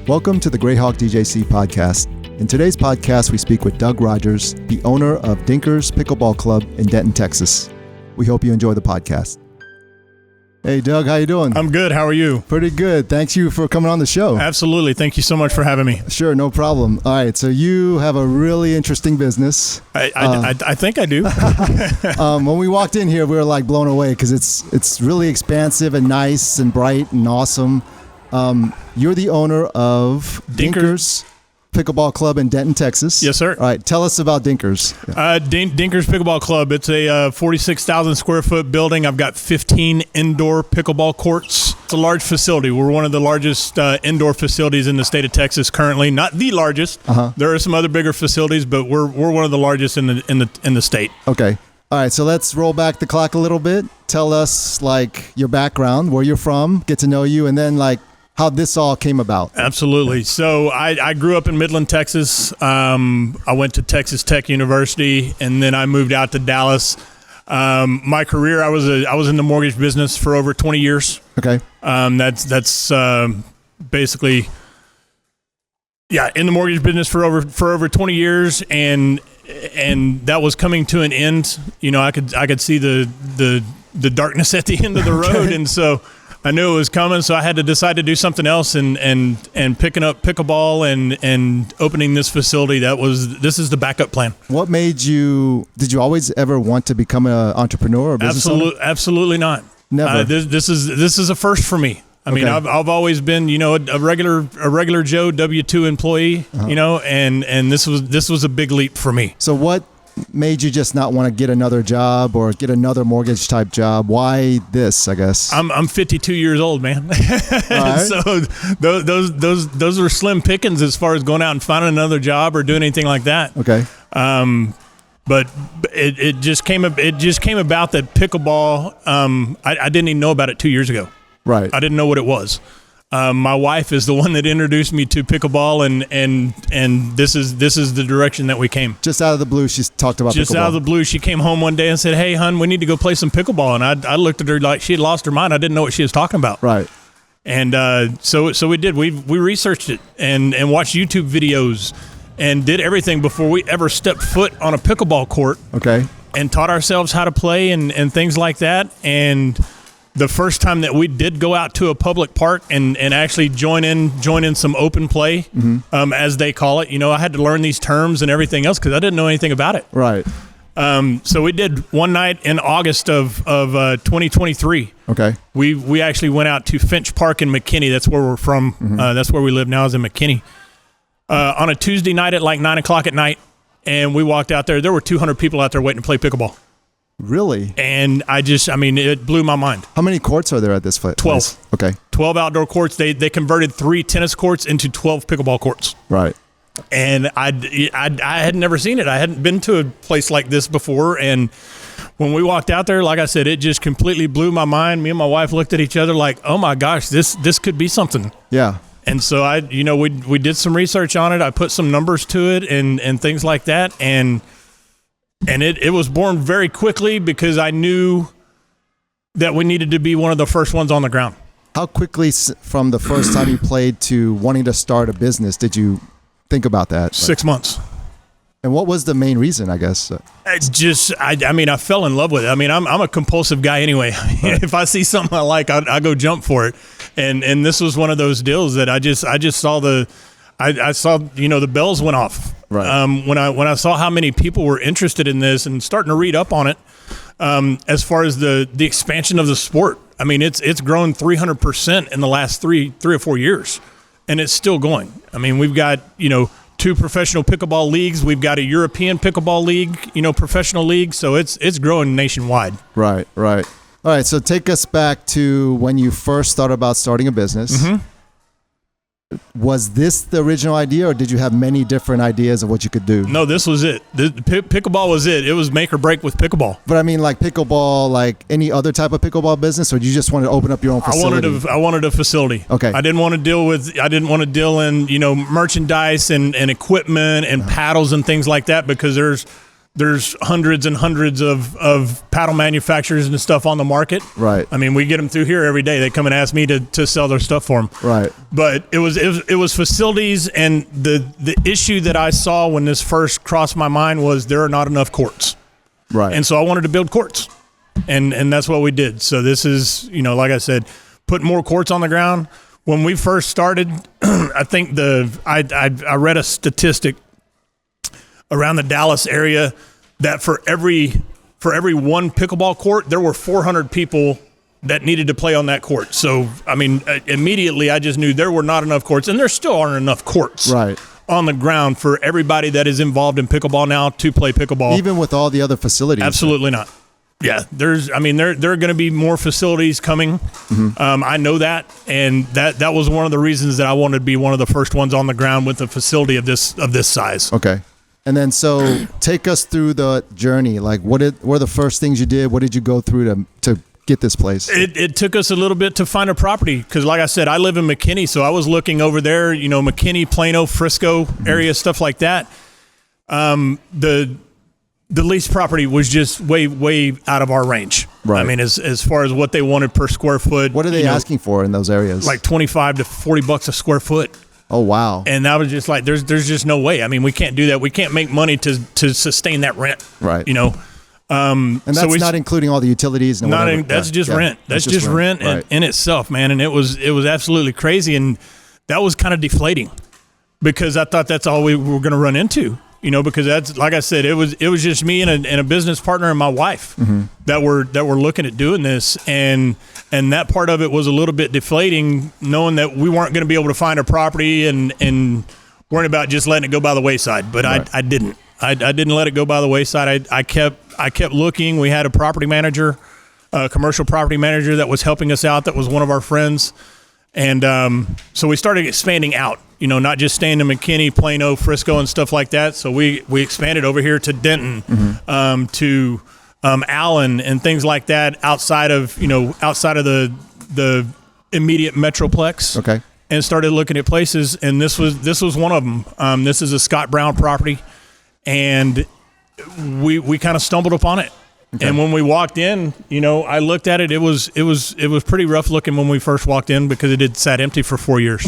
Welcome to the Greyhawk DJC podcast. In today's podcast, we speak with Doug Rogers, the owner of Dinkers Pickleball Club in Denton, Texas. We hope you enjoy the podcast. Hey, Doug, how you doing? I'm good. How are you? Pretty good. Thanks you for coming on the show. Absolutely. Thank you so much for having me. Sure, no problem. All right, so you have a really interesting business. I think I do. When we walked in here, we were like blown away because it's really expansive and nice and bright and awesome. You're the owner of Dinkers Pickleball Club in Denton, Texas. Yes, sir. All right, tell us about Dinkers. Dinkers Pickleball Club. It's a 46,000 square foot building. I've got 15 indoor pickleball courts. It's a large facility. We're one of the largest indoor facilities in the state of Texas currently. Not the largest. There are some other bigger facilities, but we're one of the largest in the state. Okay. All right, so let's roll back the clock a little bit. Tell us like your background, where you're from, get to know you, and then like how this all came about. Absolutely. So I grew up in Midland, Texas. I went to Texas Tech University, and then I moved out to Dallas. My career, I was in the mortgage business for over 20 years. Okay. That's basically, in the mortgage business for over 20 years, and that was coming to an end. You know, I could see the darkness at the end of the road, and so I knew it was coming, so I had to decide to do something else, and picking up pickleball and opening this facility. This is the backup plan. What made you? Did you always ever want to become an entrepreneur or business owner? Absolutely not. Never. This is a first for me. I mean, I've always been, a regular Joe W-2 employee, and this was a big leap for me. So what made you just not want to get another job or get another mortgage type job? Why this, I guess? I'm 52 years old, man. Right. So those were slim pickings as far as going out and finding another job or doing anything like that. Okay. But it just came about that pickleball. I didn't even know about it 2 years ago. Right. I didn't know what it was. My wife is the one that introduced me to pickleball, and this is the direction that we came. Just out of the blue, she talked about Just pickleball. out of the blue, she came home one day and said, "Hey, hon, we need to go play some pickleball." And I looked at her like she had lost her mind. I didn't know what she was talking about. Right. And so we did. We researched it and watched YouTube videos and did everything before we ever stepped foot on a pickleball court. Okay. And taught ourselves how to play and things like that. And the first time that we did go out to a public park and actually join in some open play, as they call it, I had to learn these terms and everything else because I didn't know anything about it. Right. So we did one night in August of 2023. Okay. We actually went out to Finch Park in McKinney. That's where we're from. That's where we live now, is in McKinney. On a Tuesday night at like 9 o'clock at night, and we walked out there. There were 200 people out there waiting to play pickleball. Really? And it blew my mind. How many courts are there at this place? 12. Okay. 12 outdoor courts. They converted 3 tennis courts into 12 pickleball courts. Right. And I had never seen it. I hadn't been to a place like this before. And when we walked out there, like I said, it just completely blew my mind. Me and my wife looked at each other like, oh my gosh, this could be something. Yeah. And so we did some research on it. I put some numbers to it and things like that. And it was born very quickly because I knew that we needed to be one of the first ones on the ground. How quickly from the first time you played to wanting to start a business did you think about that? 6 months. And what was the main reason, I guess? It's just, I fell in love with it. I mean, I'm a compulsive guy anyway. Right. If I see something I like, I go jump for it. And this was one of those deals that I just saw the bells went off. Right. When I saw how many people were interested in this and starting to read up on it, as far as the expansion of the sport. I mean, it's grown 300% in the last three or 4 years, and it's still going. I mean, we've got 2 professional pickleball leagues. We've got a European pickleball league, professional league. So it's growing nationwide. Right. All right. So take us back to when you first thought about starting a business. Was this the original idea, or did you have many different ideas of what you could do? No, this was it. The pickleball was it. It was make or break with pickleball. But I mean, like pickleball, like any other type of pickleball business, or did you just want to open up your own facility? I wanted a facility. Okay. I didn't want to deal in merchandise and equipment and paddles and things like that, because there's hundreds and hundreds of paddle manufacturers and stuff on the market. Right. I mean, we get them through here every day. They come and ask me to sell their stuff for them. Right. But it was facilities, and the issue that I saw when this first crossed my mind was there are not enough courts. Right. And so I wanted to build courts, and that's what we did. So this is, like I said, put more courts on the ground. When we first started, I think I read a statistic around the Dallas area that for every one pickleball court, there were 400 people that needed to play on that court. So, I mean, immediately I just knew there were not enough courts, and there still aren't enough courts on the ground for everybody that is involved in pickleball now to play pickleball. Even with all the other facilities. Absolutely not. Yeah, there are going to be more facilities coming. Mm-hmm. I know that, and that was one of the reasons that I wanted to be one of the first ones on the ground with a facility of this size. Okay. And then, so take us through the journey. Like, what were the first things you did? What did you go through to get this place? It took us a little bit to find a property because, like I said, I live in McKinney, so I was looking over there, McKinney, Plano, Frisco area, stuff like that. The lease property was just way out of our range. Right. I mean, as far as what they wanted per square foot. What are they asking for in those areas? Like $25 to $40 a square foot. Oh, wow. And I was just like, there's just no way. I mean, we can't do that. We can't make money to sustain that rent. Right. And that's not including all the utilities and whatever. That's just rent. That's just rent in itself, man. And it was absolutely crazy. And that was kind of deflating because I thought that's all we were going to run into. Because that's, like I said, it was just me and a business partner and my wife that were looking at doing this, and that part of it was a little bit deflating, knowing that we weren't going to be able to find a property and worrying about just letting it go by the wayside. But I didn't. I didn't let it go by the wayside. I kept looking. We had a property manager, a commercial property manager that was helping us out. That was one of our friends. And so we started expanding out, not just staying in McKinney, Plano, Frisco, and stuff like that. So we expanded over here to Denton, to Allen, and things like that outside of the immediate Metroplex. Okay. And started looking at places, and this was one of them. This is a Scott Brown property, and we kind of stumbled upon it. Okay. And when we walked in, I looked at it. It was pretty rough looking when we first walked in because it had sat empty for 4 years.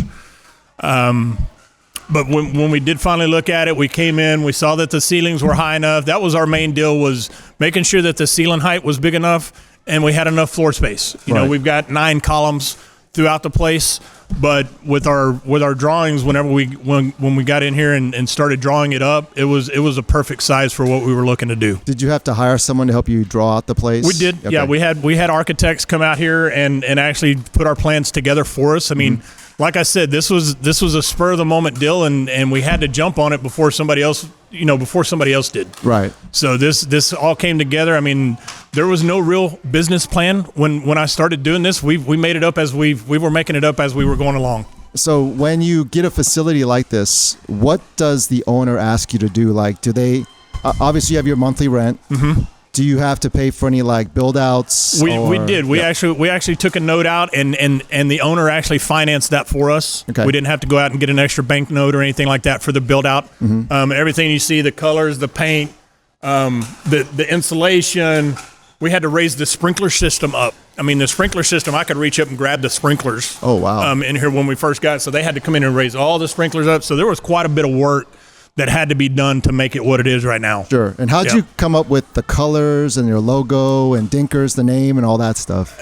But when we did finally look at it, we came in. We saw that the ceilings were high enough. That was our main deal, was making sure that the ceiling height was big enough and we had enough floor space. We've got 9 columns throughout the place. But with our drawings, when we got in here and started drawing it up, it was a perfect size for what we were looking to do. Did you have to hire someone to help you draw out the place? We did. Okay. Yeah, we had architects come out here and actually put our plans together for us. I mean, like I said, this was a spur of the moment deal, and we had to jump on it before somebody else did. Right. So this all came together. I mean, there was no real business plan when I started doing this. We made it up as we were making it up as we were going along. So when you get a facility like this, what does the owner ask you to do? Like, do they obviously you have your monthly rent? Mm-hmm. Do you have to pay for any like build outs? We did. We actually took a note out and the owner actually financed that for us. Okay. We didn't have to go out and get an extra bank note or anything like that for the build out. Mm-hmm. Everything you see, the colors, the paint, the insulation, we had to raise the sprinkler system up. I mean, the sprinkler system, I could reach up and grab the sprinklers. Oh, wow. In here when we first got it. So they had to come in and raise all the sprinklers up. So there was quite a bit of work that had to be done to make it what it is right now. Sure. And how'd you come up with the colors and your logo and Dinkers, the name, and all that stuff?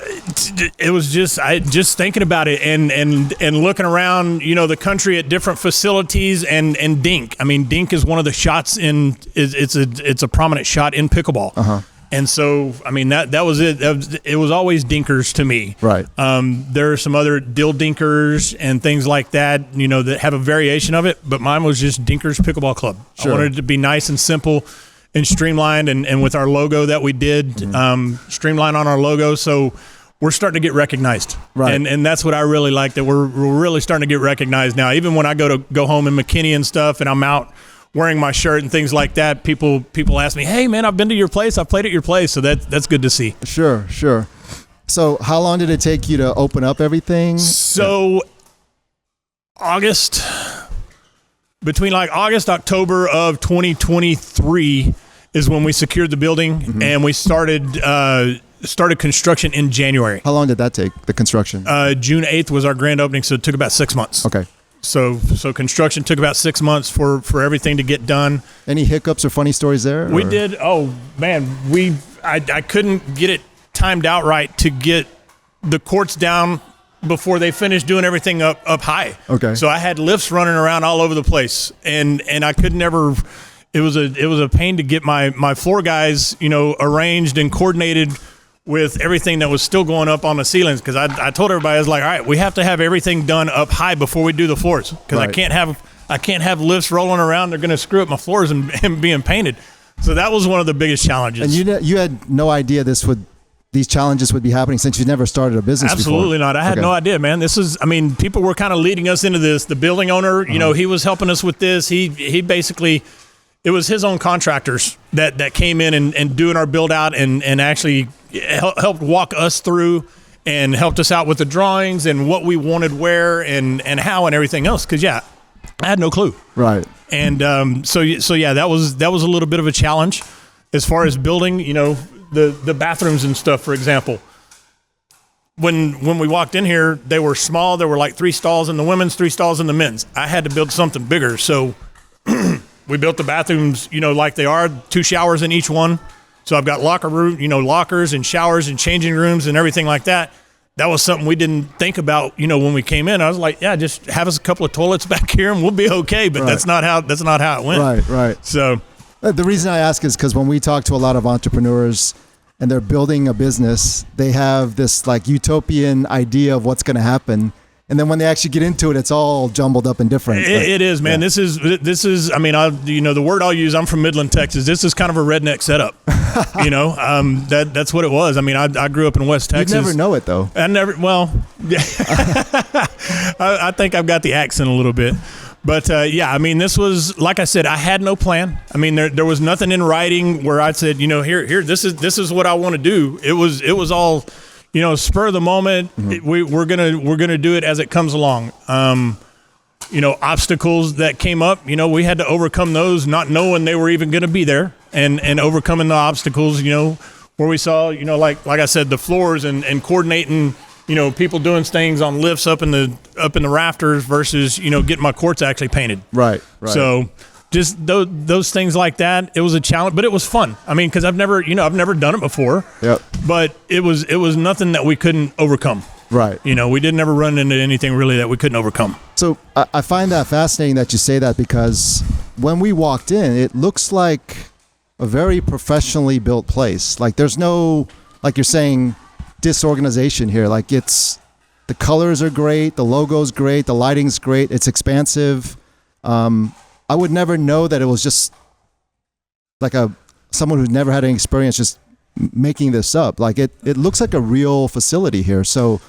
It was just thinking about it and looking around, the country at different facilities and Dink. I mean, Dink is one of the shots it's a prominent shot in pickleball. Uh-huh. And so, I mean, that was it. It was always Dinkers to me. Right. There are some other Dill Dinkers and things like that, that have a variation of it, but mine was just Dinkers Pickleball Club. Sure. I wanted it to be nice and simple and streamlined, and with our logo that we did, streamline on our logo, so we're starting to get recognized. Right. And that's what I really like, that we're really starting to get recognized now. Even when I go home in McKinney and stuff, and I'm out wearing my shirt and things like that, people ask me, "Hey man, I've been to your place. I've played at your place." So that's good to see. Sure. So how long did it take you to open up everything? So between October of 2023 is when we secured the building, and we started construction in January. How long did that take, the construction? June 8th was our grand opening, so it took about 6 months. Okay. So construction took about 6 months for everything to get done. Any hiccups or funny stories there? We did. Oh man, I couldn't get it timed out right to get the courts down before they finished doing everything up high. Okay. So I had lifts running around all over the place, and I could never. It was a pain to get my floor guys, arranged and coordinated with everything that was still going up on the ceilings, because I told everybody, I was like, all right, we have to have everything done up high before we do the floors, because Right. I can't have lifts rolling around. They're going to screw up my floors and being painted. So that was one of the biggest challenges. And you had no idea these challenges would be happening since you never started a business Absolutely before. not. I had Okay. no idea, man. People were kind of leading us into this. The building owner, he was helping us with this. He basically, it was his own contractors that came in and doing our build out and actually helped walk us through and helped us out with the drawings and what we wanted where and how and everything else. Because I had no clue. Right. And so that was a little bit of a challenge as far as building, the bathrooms and stuff, for example. When we walked in here, they were small. There were like 3 stalls in the women's, 3 stalls in the men's. I had to build something bigger. So we built the bathrooms, like they are, 2 showers in each one. So I've got lockers and showers and changing rooms and everything like that. That was something we didn't think about, when we came in. I was like, yeah, just have us a couple of toilets back here and we'll be okay. But Right. that's not how it went. Right. So The reason I ask is because when we talk to a lot of entrepreneurs and they're building a business, they have this like utopian idea of what's going to happen. And then when they actually get into it, it's all jumbled up and different. it is, man. Yeah. This is. The word I'll use. I'm from Midland, Texas. This is kind of a redneck setup. That's what it was. I grew up in West Texas. You'd never know it though. I never. Well, I think I've got the accent a little bit. But this was, like I said, I had no plan. There was nothing in writing where I said, here, this is what I want to do. It was all, spur of the moment. We're gonna do it as it comes along. Obstacles that came up, we had to overcome those, not knowing they were even going to be there, and overcoming the obstacles, where we saw, like I said, the floors and coordinating, people doing things on lifts up in the rafters versus, getting my courts actually painted. Right. So just those things like that, it was a challenge, but it was fun. Because I've never done it before. Yep. But it was nothing that we couldn't overcome. Right. We didn't ever run into anything really that we couldn't overcome. So I find that fascinating that you say that, because when we walked in, it looks like a very professionally built place. Like there's no, like you're saying, disorganization here. Like the colors are great, the logo's great, the lighting's great, it's expansive. I would never know that it was just like someone who's never had any experience just making this up. Like it looks like a real facility here. So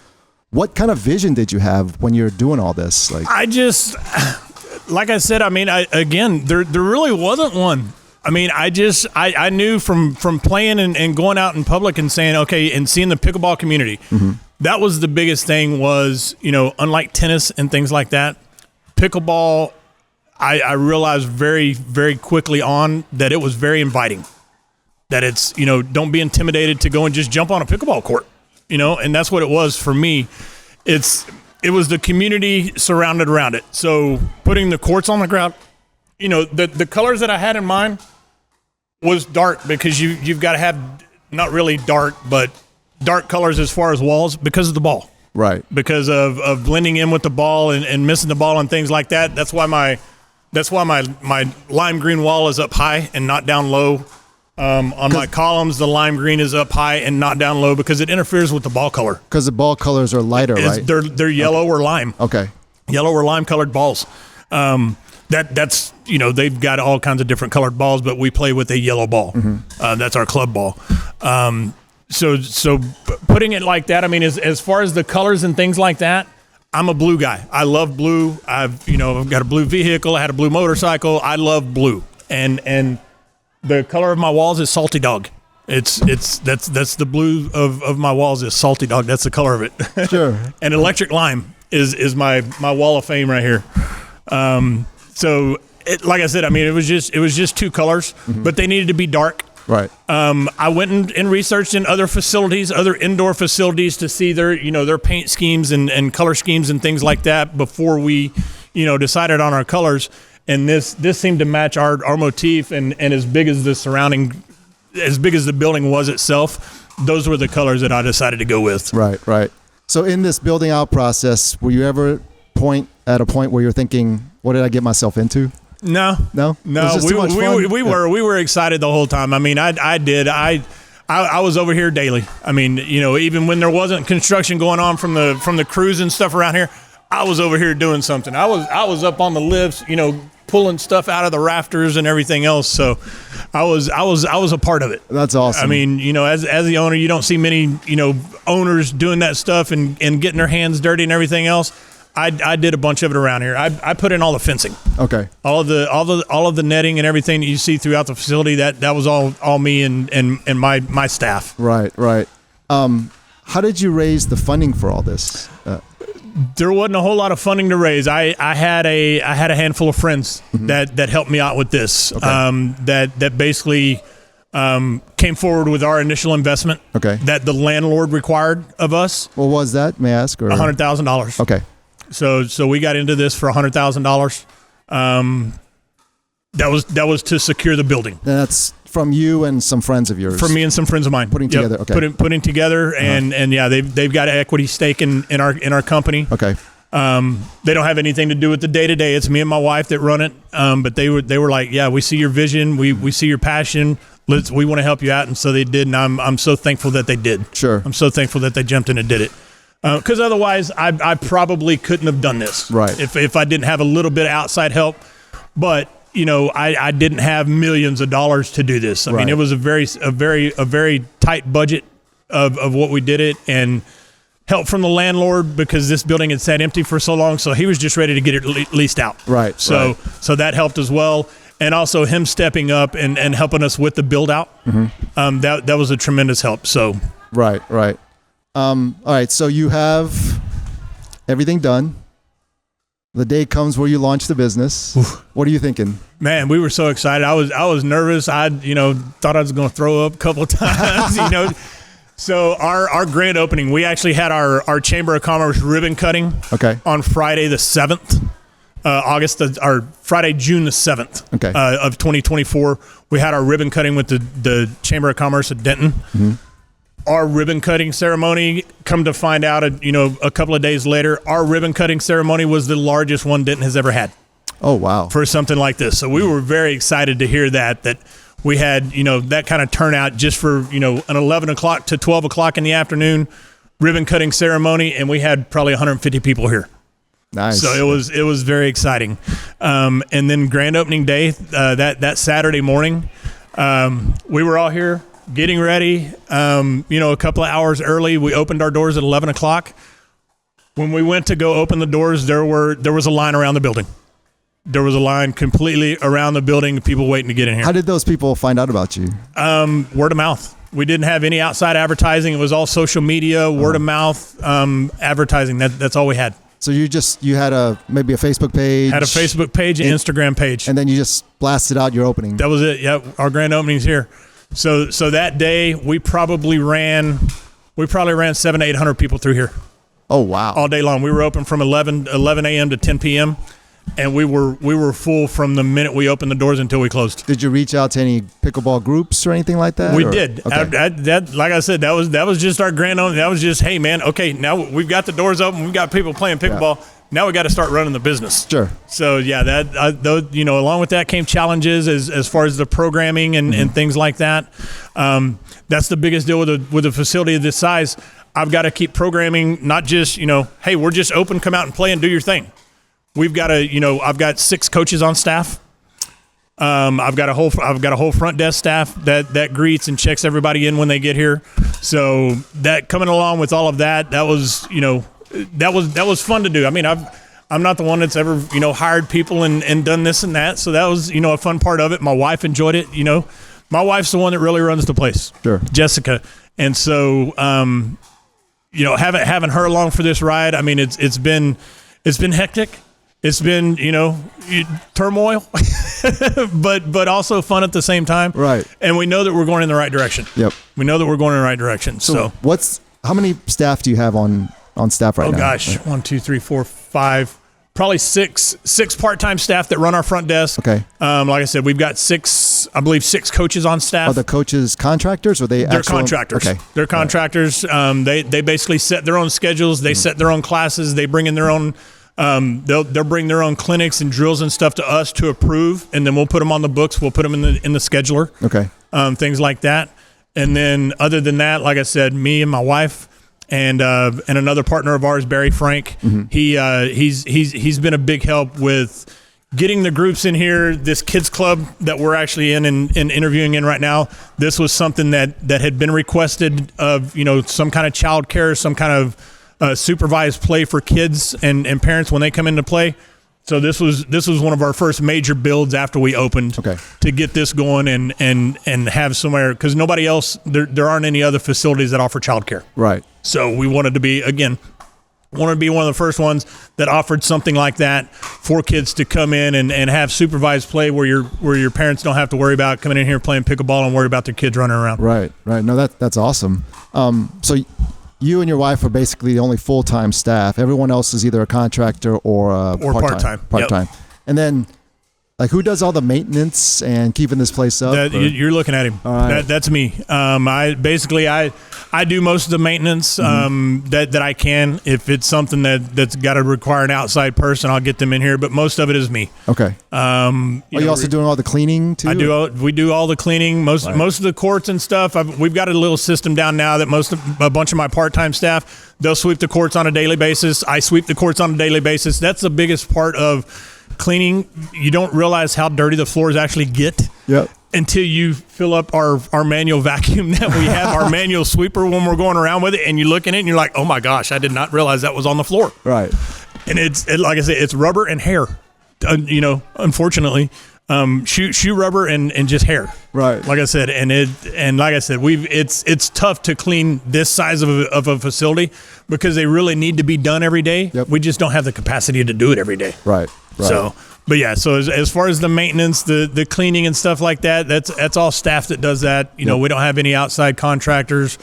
what kind of vision did you have when you're doing all this? Like like I said, there really wasn't one. I knew from playing and going out in public and saying, okay, and seeing the pickleball community, that was the biggest thing was, unlike tennis and things like that, pickleball, I realized very, very quickly on that it was very inviting, that it's, don't be intimidated to go and just jump on a pickleball court, and that's what it was for me. It was the community surrounded around it. So putting the courts on the ground, the colors that I had in mind was dark, because you've got to have not really dark, but dark colors as far as walls because of the ball. Right. Because of blending in with the ball and missing the ball and things like that. That's why my lime green wall is up high and not down low. On my columns, the lime green is up high and not down low because it interferes with the ball color. Because the ball colors are lighter, right? They're yellow or lime. Okay. Yellow or lime colored balls. That's they've got all kinds of different colored balls, but we play with a yellow ball. That's our club ball. So putting it like that, as far as the colors and things like that, I'm a blue guy. I love blue. I've got a blue vehicle. I had a blue motorcycle. I love blue, and the color of my walls is salty dog. That's the blue of my walls is salty dog. That's the color of it. Sure. And electric lime is my wall of fame right here. So like I said, I mean, it was just two colors, but they needed to be dark. Right. I went and researched in other facilities, other indoor facilities, to see their paint schemes and color schemes and things like that before we, decided on our colors. And this seemed to match our motif, and as big as the building was itself, those were the colors that I decided to go with. Right. So in this building out process, were you ever at a point where you're thinking, what did I get myself into? No. We were excited the whole time. I mean, I was over here daily. I mean, even when there wasn't construction going on from the crews and stuff around here, I was over here doing something. I was up on the lifts, pulling stuff out of the rafters and everything else. So I was a part of it. That's awesome. I mean, as the owner, you don't see many, owners doing that stuff and getting their hands dirty and everything else. I did a bunch of it around here. I put in all the fencing. Okay. All of the netting and everything that you see throughout the facility, that was all me and my staff. Right. How did you raise the funding for all this? There wasn't a whole lot of funding to raise. I had a handful of friends that helped me out with this. Okay. That basically came forward with our initial investment. Okay. That the landlord required of us. What was that? May I ask? $100,000. Okay. So we got into this for $100,000. That was to secure the building. And that's from you and some friends of yours. From me and some friends of mine. Putting together. Okay. Putting together, and yeah, they've got an equity stake in our company. Okay. They don't have anything to do with the day to day. It's me and my wife that run it. But they were like, yeah, we see your vision, we see your passion. We want to help you out, and so they did. And I'm so thankful that they did. Sure. I'm so thankful that they jumped in and did it. Because otherwise, I probably couldn't have done this. Right. If I didn't have a little bit of outside help, but I didn't have millions of dollars to do this. I mean, it was a very tight budget of what we did it, and help from the landlord because this building had sat empty for so long. So he was just ready to get it leased out. Right. So that helped as well. And also him stepping up and helping us with the build out. That was a tremendous help. So. Right. All right. So you have everything done. The day comes where you launch the business. Oof. What are you thinking? Man, we were so excited. I was nervous. I thought I was going to throw up a couple of times. So our grand opening, we actually had our Chamber of Commerce ribbon cutting. Okay. On Friday the 7th, Friday June the 7th. Okay. Of 2024, we had our ribbon cutting with the Chamber of Commerce at Denton. Mm-hmm. Our ribbon cutting ceremony, come to find out, a couple of days later, our ribbon cutting ceremony was the largest one Denton has ever had. Oh, wow. For something like this. So we were very excited to hear that we had, that kind of turnout just for, an 11 o'clock to 12 o'clock in the afternoon ribbon cutting ceremony. And we had probably 150 people here. Nice. So it was very exciting. And then grand opening day, that Saturday morning, we were all here getting ready, a couple of hours early. We opened our doors at 11 o'clock. When we went to go open the doors, there was a line around the building. There was a line completely around the building, people waiting to get in here. How did those people find out about you? Word of mouth. We didn't have any outside advertising. It was all social media, word of mouth, advertising. That's all we had. So you had maybe a Facebook page? Had a Facebook page and Instagram page. And then you just blasted out your opening. That was it. Yeah, our grand opening's here. So that day we probably ran 700 to 800 people through here. Oh, wow. All day long. We were open from 11 a.m. to 10 p.m. and we were full from the minute we opened the doors until we closed. Did you reach out to any pickleball groups or anything like that? We did. Okay. Like I said, that was just our grand opening. That was just, hey man, okay, now we've got the doors open, we've got people playing pickleball. Yeah. Now we got to start running the business. Sure. So yeah, along with that came challenges as far as the programming and things like that. That's the biggest deal with a facility of this size. I've got to keep programming, not just hey, we're just open, come out and play and do your thing. We've got I've got 6 coaches on staff. I've got a whole front desk staff that greets and checks everybody in when they get here. So that coming along with all of that was that was fun to do. I mean, I'm not the one that's ever, hired people and done this and that. So that was, a fun part of it. My wife enjoyed it. My wife's the one that really runs the place. Sure. Jessica. And so, having her along for this ride, I mean, it's been hectic. It's been, turmoil, but also fun at the same time. Right. And we know that we're going in the right direction. Yep. We know that we're going in the right direction. So how many staff do you have on staff right now? Oh gosh, 1, 2, 3, 4, 5, probably six part-time staff that run our front desk. Okay. Like I said, we've got six coaches on staff. Are the coaches contractors or They're contractors. Okay. They're contractors. They basically set their own schedules. They set their own classes. They bring in their own. They'll bring their own clinics and drills and stuff to us to approve, and then we'll put them on the books. We'll put them in the scheduler. Okay. Things like that, and then other than that, like I said, me and my wife and another partner of ours, Barry Frank. Mm-hmm. He's been a big help with getting the groups in here. This kids club that we're actually in and interviewing in right now. This was something that had been requested of some kind of child care, some kind of supervised play for kids and parents when they come into play. So this was one of our first major builds after we opened to get this going and have somewhere, because nobody else, there aren't any other facilities that offer childcare. Right. So we wanted to be one of the first ones that offered something like that for kids to come in and have supervised play where your parents don't have to worry about coming in here playing pickleball and worry about their kids running around. Right. No, that's awesome. So you and your wife are basically the only full-time staff. Everyone else is either a contractor or part-time. Part-time. Yep. And then, who does all the maintenance and keeping this place up? You're looking at him. Right. That's me. I do most of the maintenance that I can. If it's something that's got to require an outside person, I'll get them in here. But most of it is me. Okay. Are you also doing all the cleaning too? We do all the cleaning. Most of the courts and stuff. We've got a little system down now that a bunch of my part-time staff, they'll sweep the courts on a daily basis. I sweep the courts on a daily basis. That's the biggest part of cleaning. You don't realize how dirty the floors actually get. Yep. Until you fill up our manual vacuum that we have, our manual sweeper when we're going around with it, and you look in it and you're like, oh my gosh, I did not realize that was on the floor. Right. And like I said, it's rubber and hair, unfortunately. Shoe rubber and just hair. Right. Like I said, it's tough to clean this size of a facility because they really need to be done every day. Yep. We just don't have the capacity to do it every day. Right. So, but yeah, so as far as the maintenance, the cleaning and stuff like that, that's all staff that does that. We don't have any outside contractors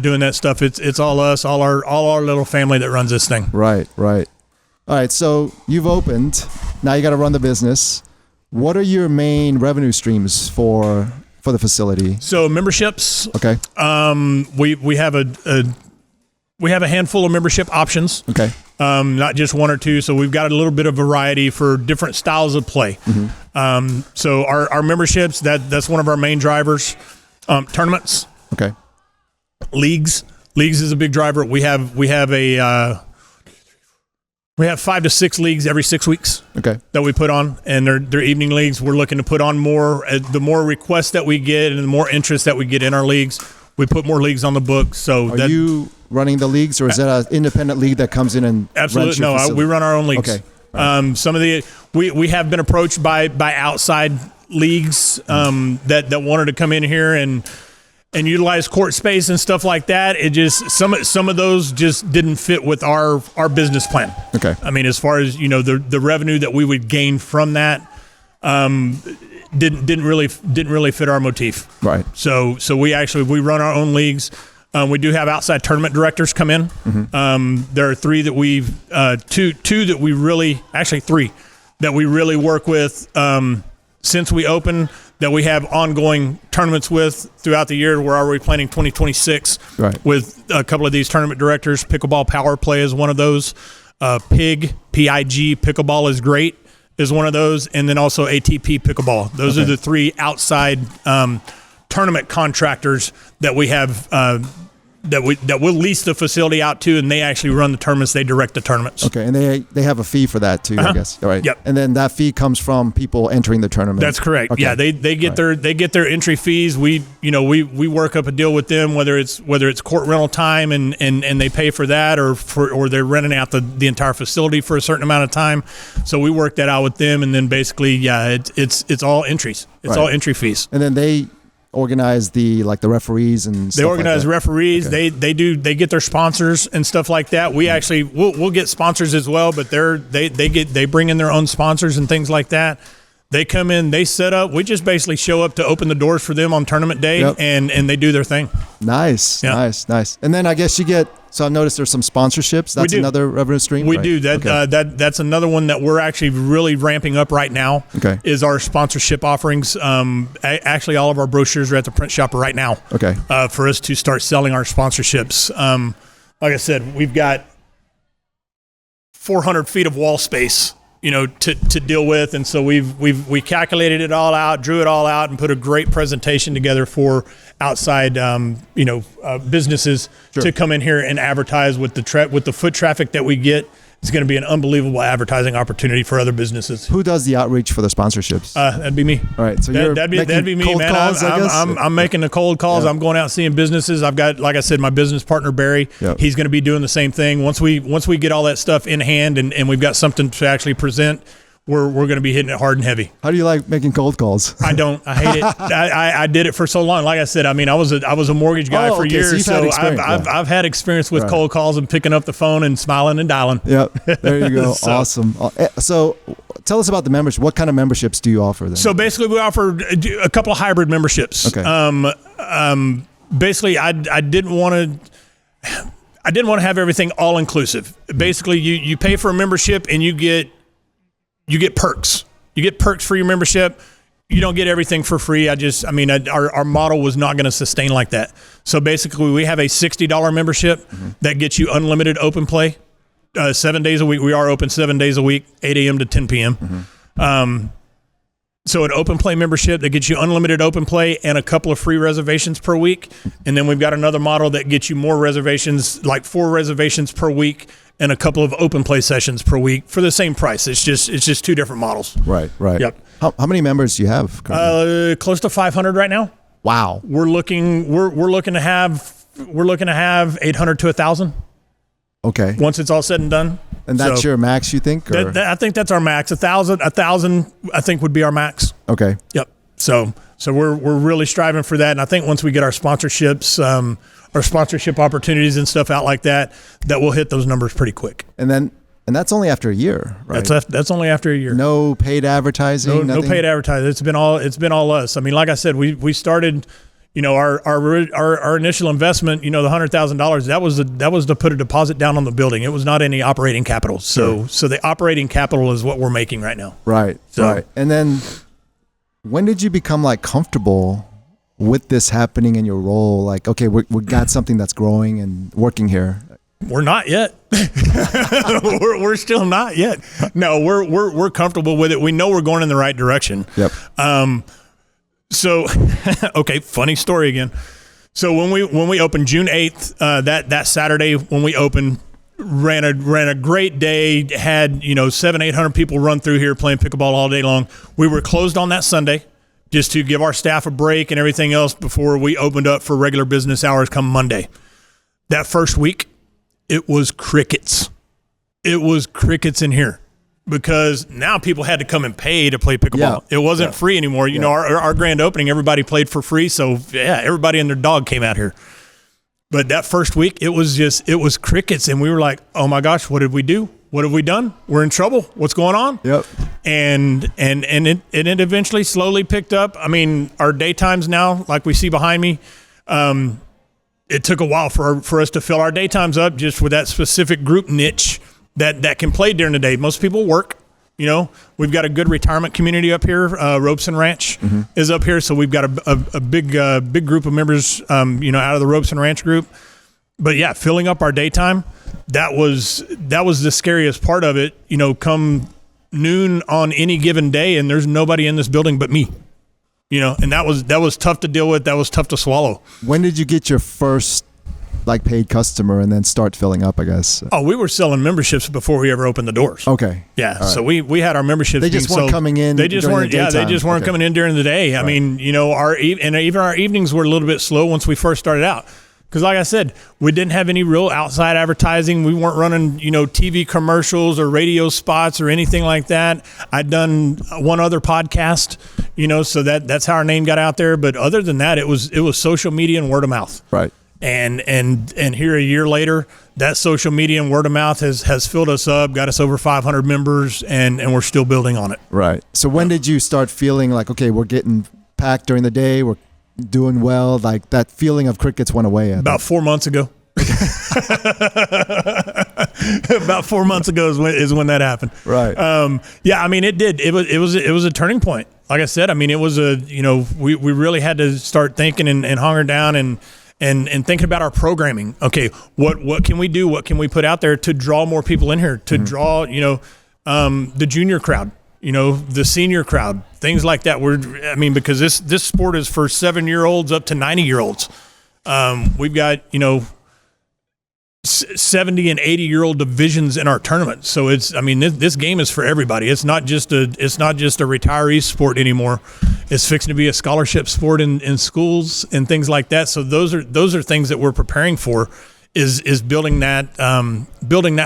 doing that stuff. It's all us, all our little family that runs this thing. Right. All right. So you've opened. Now you got to run the business. What are your main revenue streams for the facility? So memberships. Okay. We have a handful of membership options. Okay. Not just one or two. So we've got a little bit of variety for different styles of play. Mm-hmm. So our memberships, that's one of our main drivers. Tournaments. Okay. Leagues is a big driver. We have 5 to 6 leagues every 6 weeks. Okay. That we put on, and they're evening leagues. We're looking to put on more. The more requests that we get and the more interest that we get in our leagues, we put more leagues on the books. So are you running the leagues, or is that an independent league that comes in and absolutely no? We run our own leagues. Okay. Right. Some of we have been approached by outside leagues that wanted to come in here and utilize court space and stuff like that. It just some of those just didn't fit with our business plan. Okay. I mean, as far as the revenue that we would gain from that, didn't really fit our motif. Right. So we run our own leagues. We do have outside tournament directors come in. Mm-hmm. There are 3 that we've two that we really, actually 3 that we really work with since we opened, that we have ongoing tournaments with throughout the year. We're already planning 2026 with a couple of these tournament directors. Pickleball Power Play is one of those. PIG Pickleball is great is one of those, and then also ATP Pickleball. Those are the 3 outside tournament contractors that we have that we'll lease the facility out to, and they actually run the tournaments. They direct the tournaments. Okay, and they have a fee for that too, I guess. All right. Yep. And then that fee comes from people entering the tournament. That's correct. Okay. Yeah, they get their entry fees. We work up a deal with them, whether it's court rental time and they pay for that, or they're renting out the entire facility for a certain amount of time. So we work that out with them, and then basically, it's all entries. It's all entry fees. And then organize the referees and stuff. They organize like referees. Okay. They get their sponsors and stuff like that. We actually we'll get sponsors as well, but they bring in their own sponsors and things like that. They come in, they set up. We just basically show up to open the doors for them on tournament day, and they do their thing. Nice. And then I guess you get. So I've noticed there's some sponsorships. That's another revenue stream. We right? do that. That's another one that we're actually really ramping up right now. Okay. Is our sponsorship offerings. Actually, all of our brochures are at the print shop right now. Okay. For us to start selling our sponsorships. Like I said, we've got 400 feet of wall space, to deal with, and so we calculated it all out, drew it all out, and put a great presentation together for outside businesses to come in here and advertise with the foot traffic that we get. It's going to be an unbelievable advertising opportunity for other businesses. Who does the outreach for the sponsorships? That'd be me. All right, so that'd be me, man. Calls, I'm making the cold calls. Yeah. I'm going out seeing businesses. I've got, like I said, my business partner Barry. Yep. He's going to be doing the same thing. Once we get all that stuff in hand and we've got something to actually present, we're going to be hitting it hard and heavy. How do you like making cold calls? I don't. I hate it. I did it for so long. Like I said, I was a mortgage guy for years, so I've had experience with cold calls and picking up the phone and smiling and dialing. Yep. There you go. Awesome. So tell us about the membership. What kind of memberships do you offer then? So basically, we offer a couple of hybrid memberships. Okay. Basically, I didn't want to have everything all inclusive. Basically, you pay for a membership and you get perks. You get perks for your membership. You don't get everything for free. Our model was not going to sustain like that. So basically, we have a $60 membership that gets you unlimited open play, 7 days a week. We are open 7 days a week, 8 a.m. to 10 p.m. So an open play membership that gets you unlimited open play and a couple of free reservations per week. And then we've got another model that gets you more reservations, like 4 reservations per week and a couple of open play sessions per week for the same price. It's just 2 different models. Right. Yep. How many members do you have currently? Close to 500 right now. Wow. We're looking to have 800 to 1,000. Okay. Once it's all said and done. And that's your max, you think? Or? I think that's our max. 1,000, I think would be our max. Okay. Yep. So we're really striving for that. And I think once we get our sponsorships, our sponsorship opportunities and stuff out like that we'll hit those numbers pretty quick. And that's only after a year, right? That's only after a year. No paid advertising. No paid advertising. It's been all us. I mean, like I said, we started. Our initial investment, the $100,000, that was to put a deposit down on the building. It was not any operating capital. So the operating capital is what we're making right now. Right. And then when did you become comfortable with this happening in your role? Like, okay, we got something that's growing and working here. We're not yet. we're still not yet. No, we're comfortable with it. We know we're going in the right direction. Yep. So, okay, funny story again. So when we opened June 8th, that Saturday when we opened, ran a great day, had 700-800 people run through here playing pickleball all day long. We were closed on that Sunday just to give our staff a break and everything else before we opened up for regular business hours come Monday. That first week, it was crickets. It was crickets in here. Because now people had to come and pay to play pickleball. Yeah. It wasn't free anymore. Our grand opening, everybody played for free. So, everybody and their dog came out here. But that first week, it was crickets. And we were like, oh, my gosh, what did we do? What have we done? We're in trouble. What's going on? Yep. And it eventually slowly picked up. I mean, our daytimes now, like we see behind me, it took a while for us to fill our daytimes up just with that specific group niche that can play during the day. Most people work. We've got a good retirement community up here. Ropes and Ranch is up here, so we've got a big group of members, out of the Ropes and Ranch group. But yeah, filling up our daytime, that was the scariest part of it. Come noon on any given day, and there's nobody in this building but me. And that was tough to deal with. That was tough to swallow. When did you get your first paid customer and then start filling up, I guess? Oh, we were selling membersps before we ever opened the doors. Okay. Yeah. Right. So we had our memberships. They just weren't coming in. They just weren't. Yeah. They just weren't coming in during the day. I mean, even our evenings were a little bit slow once we first started out Because like I said, we didn't have any real outside advertising. We weren't running, TV commercials or radio spots or anything like that. I'd done one other podcast, so that's how our name got out there. But other than that, it was social media and word of mouth. Right. And here a year later, that social media and word of mouth has filled us up, got us over 500 members, and we're still building on it. Right. So when did you start feeling like, okay, we're getting packed during the day, we're doing well, like that feeling of crickets went away? About 4 months ago. About 4 months ago is when that happened. Right. It did. It was a turning point. Like I said, it was we really had to start thinking and hunkering down and thinking about our programming. Okay, what can we do? What can we put out there to draw more people in here? To draw, the junior crowd, the senior crowd, things like that. Because this sport is for 7-year-olds up to 90-year-olds. We've got 70 and 80-year-old divisions in our tournament. So this game is for everybody. It's not just a retiree sport anymore. It's fixing to be a scholarship sport in schools and things like that. So those are things that we're preparing for, is building that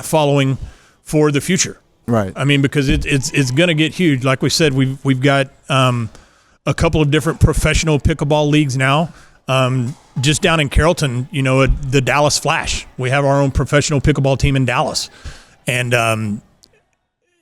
following for the future. Right. Because it's going to get huge. Like we said, we've got a couple of different professional pickleball leagues now. Just down in Carrollton, the Dallas Flash. We have our own professional pickleball team in Dallas, and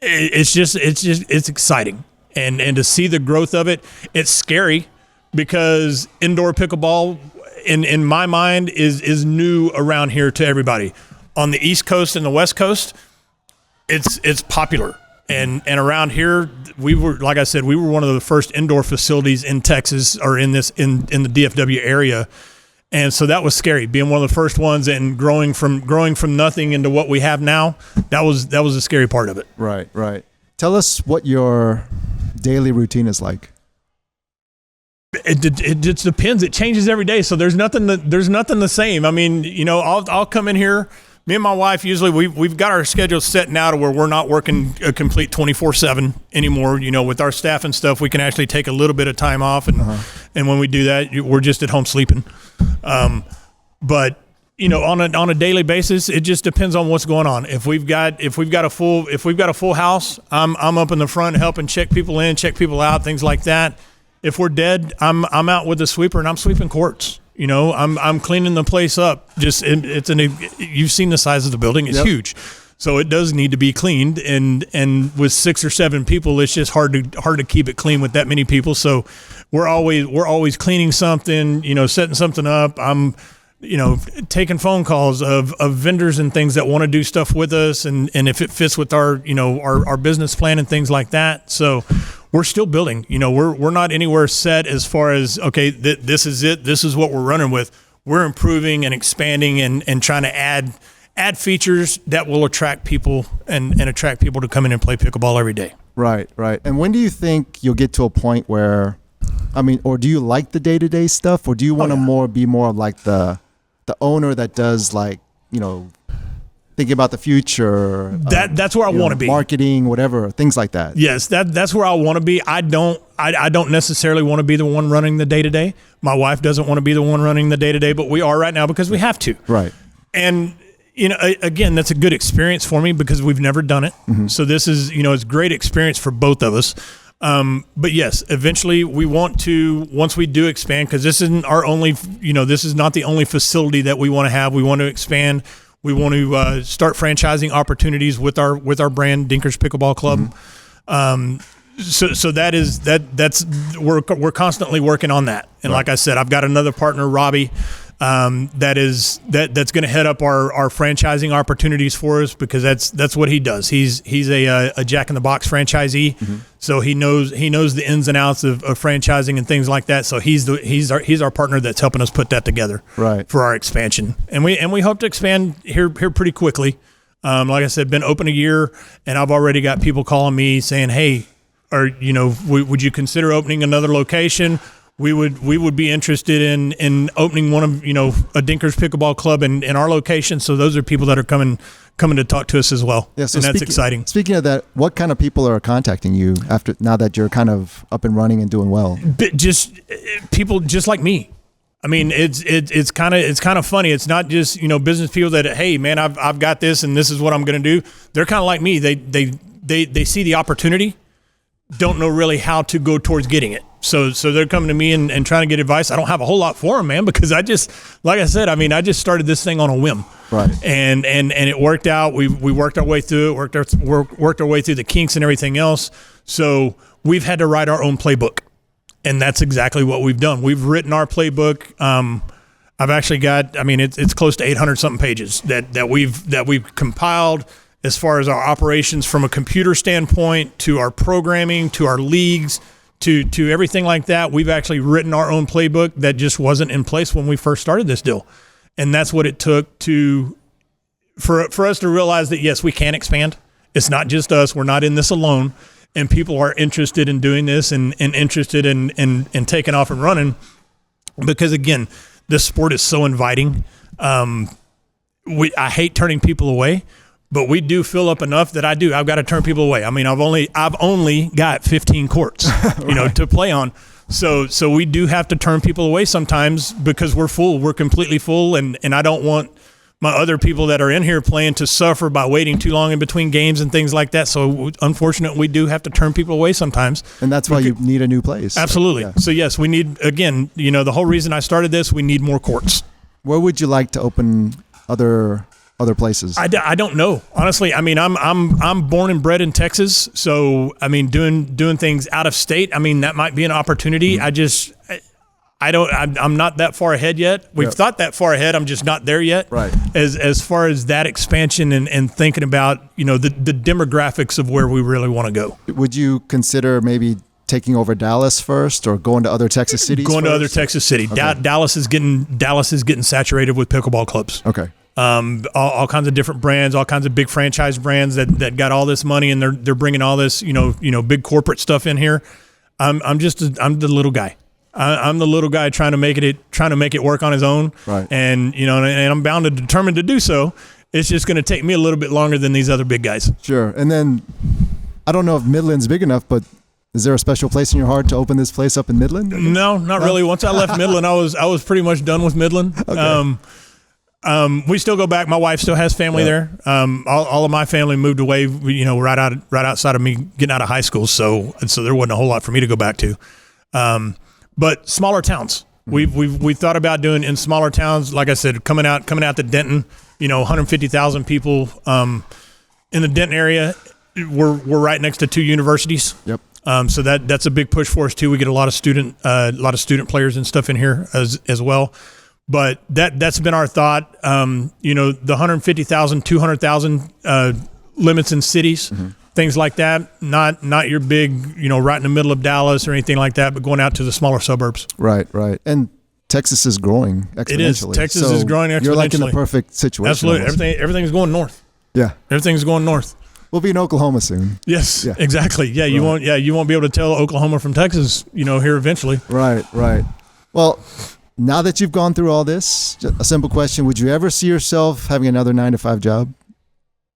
it's exciting, and to see the growth of it. It's scary because indoor pickleball, in my mind, is new around here to everybody. On the East Coast and the West Coast, it's popular. And around here, we were, like I said, we were one of the first indoor facilities in Texas, or in the DFW area. And so that was scary, being one of the first ones and growing from nothing into what we have now. That was the scary part of it. Right, right. Tell us what your daily routine is like. It just depends. It changes every day. So there's nothing the same. I'll come in here. Me and my wife, usually we've got our schedule set now to where we're not working a complete 24/7 anymore. With our staff and stuff, we can actually take a little bit of time off, and when we do that, we're just at home sleeping. But on a daily basis, it just depends on what's going on. If we've got a full house, I'm up in the front helping check people in, check people out, things like that. If we're dead, I'm out with the sweeper and I'm sweeping courts. I'm cleaning the place up. You've seen the size of the building; it's huge, so it does need to be cleaned. And with 6 or 7 people, it's just hard to keep it clean with that many people. So we're always cleaning something, setting something up. I'm taking phone calls of vendors and things that want to do stuff with us, and if it fits with our business plan and things like that. So we're still building. We're not anywhere set as far as, okay, this is it. This is what we're running with. We're improving and expanding and trying to add features that will attract people and attract people to come in and play pickleball every day. Right, right. And when do you think you'll get to a point where, or do you like the day-to-day stuff, or do you want to be more like the owner that does, like, thinking about the future? That's where I want to be. Marketing, whatever, things like that. Yes, that's where I want to be. I don't necessarily want to be the one running the day-to-day. My wife doesn't want to be the one running the day-to-day, but we are right now because we have to. Right. And again, that's a good experience for me because we've never done it. Mm-hmm. So this is, it's great experience for both of us. But yes, eventually we want to, once we do expand, because this isn't our only, this is not the only facility that we want to have. We want to expand. We want to start franchising opportunities with our brand, Dinkers Pickleball Club. Mm-hmm. So that's we're constantly working on that. And like I said, I've got another partner, Robbie, that's going to head up our franchising opportunities for us, because that's what he does. He's a Jack in the Box franchisee, mm-hmm. So he knows the ins and outs of franchising and things like that. So he's our partner that's helping us put that together, right, for our expansion. And we hope to expand here pretty quickly. Like I said, been open a year, and I've already got people calling me saying, "Hey, would you consider opening another location? We would be interested in opening one of a Dinkers Pickleball Club in our location." So those are people that are coming to talk to us as well. Yeah, so and that's exciting. Speaking of that, what kind of people are contacting you now that you're kind of up and running and doing well? Just people just like me. I mean, it's kind of funny. It's not just, business people that, hey man, I've got this and this is what I'm going to do. They're kind of like me. They see the opportunity, don't know really how to go towards getting it. So they're coming to me and trying to get advice. I don't have a whole lot for them, man, because I just started this thing on a whim. Right. And it worked out. We worked our way through it, worked our way through the kinks and everything else. So we've had to write our own playbook. And that's exactly what we've done. We've written our playbook. I've actually got, it's close to 800 something pages that we've compiled as far as our operations from a computer standpoint, to our programming, to our leagues, to everything like that. We've actually written our own playbook that just wasn't in place when we first started this deal. And that's what it took for us to realize that, yes, we can expand. It's not just us. We're not in this alone. And people are interested in doing this and interested in taking off and running, because again, this sport is so inviting. I hate turning people away, but we do fill up enough that I've got to turn people away. I mean, I've only got 15 courts, to play on. So we do have to turn people away sometimes because we're full. We're completely full, and I don't want my other people that are in here playing to suffer by waiting too long in between games and things like that. So unfortunately, we do have to turn people away sometimes. And that's why you need a new place. Absolutely. Yeah. So yes, we need, again, the whole reason I started this, we need more courts. Where would you like to open other places? I don't know, honestly. I mean, I'm born and bred in Texas, so I mean, doing things out of state, I mean, that might be an opportunity. Mm-hmm. I'm not that far ahead yet. We've thought that far ahead. I'm just not there yet. Right. As far as that expansion and thinking about, the demographics of where we really want to go. Would you consider maybe taking over Dallas first, or going to other Texas cities? Going to other Texas cities. Okay. Dallas is getting saturated with pickleball clubs. Okay. All kinds of different brands, all kinds of big franchise brands that got all this money, and they're bringing all this, big corporate stuff in here. I'm the little guy. I'm the little guy trying to make it work on his own. Right. And I'm bound and determined to do so. It's just going to take me a little bit longer than these other big guys. Sure. And then I don't know if Midland's big enough, but is there a special place in your heart to open this place up in Midland? No, not really. Once I left Midland, I was pretty much done with Midland. Okay. We still go back. My wife still has family there. All of my family moved away, right outside of me getting out of high school. So there wasn't a whole lot for me to go back to. But smaller towns, we thought about doing in smaller towns. Like I said, coming out to Denton, 150,000 people in the Denton area. We're right next to two universities. Yep. So that's a big push for us too. We get a lot of student players and stuff in here as well. But that's been our thought. The 150,000, 200,000 limits in cities. Mm-hmm. Things like that, not your big, right in the middle of Dallas or anything like that, but going out to the smaller suburbs. Right. And Texas is growing exponentially. It is. Texas is growing exponentially. You're like in the perfect situation. Absolutely. Everything's going north. Yeah. Everything's going north. We'll be in Oklahoma soon. Yes, yeah. Exactly. Yeah, you won't be able to tell Oklahoma from Texas, here eventually. Right. Well, now that you've gone through all this, a simple question, would you ever see yourself having another 9-to-5 job?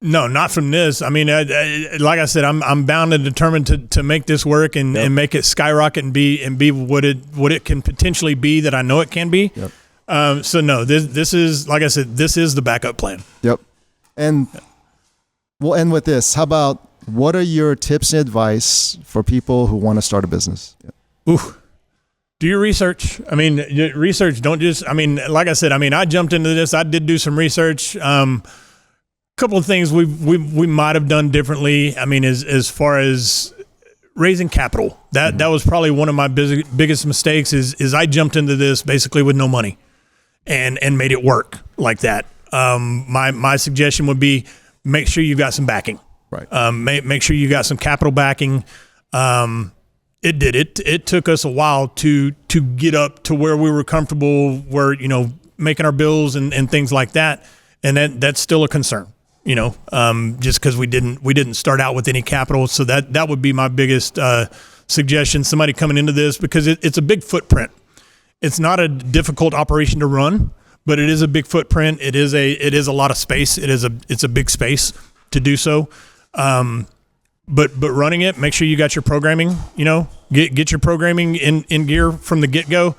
No, not from this. I mean, like I said, I'm bound and determined to make this work and make it skyrocket and be what it can potentially be that I know it can be. Yep. So no, this is, like I said, this is the backup plan. Yep. And we'll end with this. How about, what are your tips and advice for people who want to start a business? Yep. Ooh. Do your research. I mean, research. Don't just. I mean, like I said. I mean, I jumped into this. I did do some research. Couple of things we might have done differently. I mean, as far as raising capital, that was probably one of my biggest mistakes. Is I jumped into this basically with no money, and made it work like that. My suggestion would be, make sure you've got some backing. Right. Make sure you got some capital backing. It took us a while to get up to where we were comfortable, where making our bills and things like that, and that's still a concern. Just because we didn't start out with any capital. So that would be my biggest suggestion. Somebody coming into this, because it's a big footprint. It's not a difficult operation to run, but it is a big footprint. It is a lot of space. It's a big space to do so. But running it, make sure you got your programming. Get your programming in gear from the get go.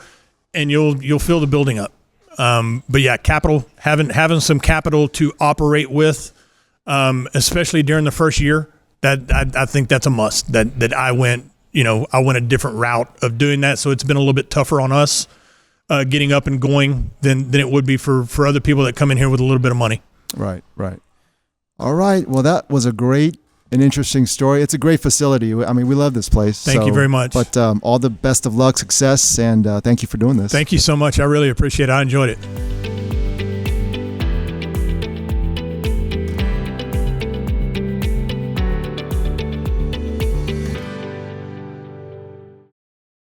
and you'll fill the building up. But yeah, capital, having some capital to operate with, especially during the first year, that I think that's a must. That I went a different route of doing that, so it's been a little bit tougher on us getting up and going than it would be for other people that come in here with a little bit of money. Right. All right. Well, that was a great and interesting story. It's a great facility. I mean, we love this place. Thank you very much. But all the best of luck, success, and thank you for doing this. Thank you so much. I really appreciate it. I enjoyed it.